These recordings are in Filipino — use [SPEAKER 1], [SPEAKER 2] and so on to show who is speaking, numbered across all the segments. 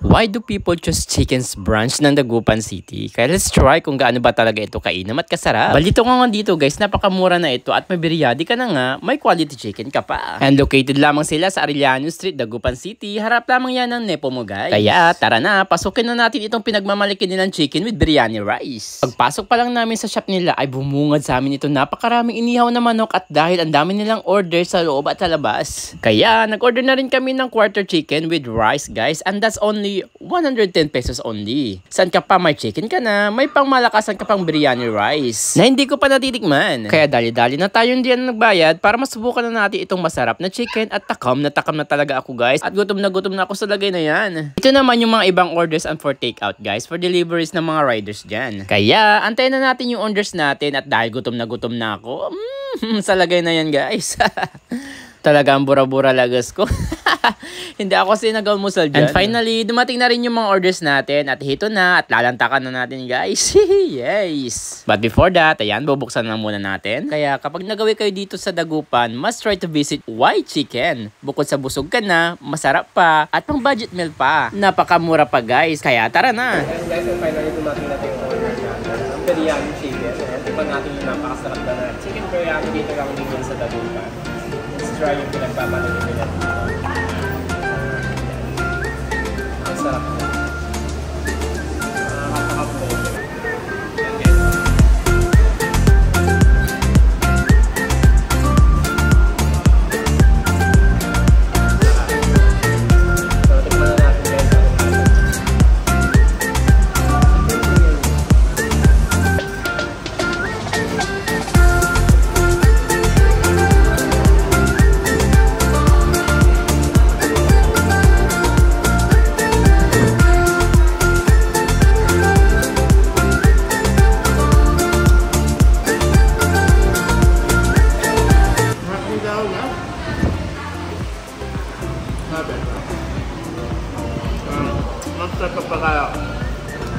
[SPEAKER 1] Why do people choose Chicken's branch ng Dagupan City? Kaya let's try kung gaano ba talaga ito kainam at kasarap. Balito nga dito guys, napakamura na ito at may biryadi ka na nga, may quality chicken ka pa. And located lamang sila sa Arellano Street, Dagupan City. Harap lamang yan ng Nepo mo guys. Kaya tara na, pasukin na natin itong pinagmamalaki nilang chicken with biryani rice. Pagpasok pa lang namin sa shop nila ay bumungad sa amin ito napakaraming inihaw na manok at dahil ang dami nilang order sa loob at sa labas. Kaya nag-order na rin kami ng quarter chicken with rice guys, and that's only 110 pesos only. San ka pa may chicken ka na, may pangmalakasan ka pang biryani rice na hindi ko pa natitikman. Kaya dali-dali na tayong diyan nagbayad para masubukan na natin itong masarap na chicken at takam na talaga ako guys. At gutom na ako sa lagay na yan. Ito naman yung mga ibang orders and for takeout guys, for deliveries ng mga riders dyan. Kaya antayin na natin yung orders natin at dahil gutom na ako, sa lagay na yan guys. Talagang bura-bura lagas ko. Hindi ako kasi nag-almusal dyan. And finally, dumating na rin yung mga orders natin. At hito na, at lalantakan na natin guys. Yes! But before that, ayan, bubuksan na muna natin. Kaya kapag nagawi kayo dito sa Dagupan, must try to visit White Chicken. Bukod sa busog ka na, masarap pa, at pang budget meal pa. Napakamura pa guys, kaya tara na!
[SPEAKER 2] And guys, and finally, dumating natin yung order natin. Ang biryani chicken. Ayan, tipan natin yung napakasarap na chicken biryani dito lang din sa Dagupan. Let's try yung pinagpapalit nila dito. Ang sarap na. Nakakapagod.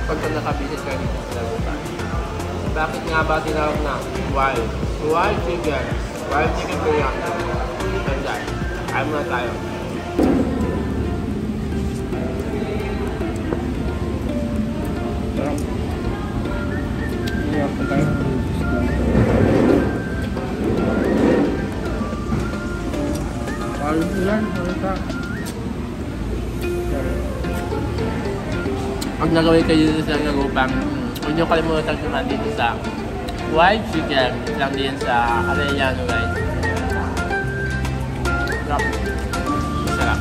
[SPEAKER 2] Pagka nakabisit kayo dito sa Dagupan. Bakit nga ba tinawag na wild chicken? Wild chicken biryani. And that, I'm not tayo.
[SPEAKER 1] Pag nagawin kayo dito sa Dagupan, huwag nyo kalimutan naman dito sa White Chicken lang din sa Arellano guys. Sarap.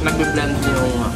[SPEAKER 1] Nagbe-blend yung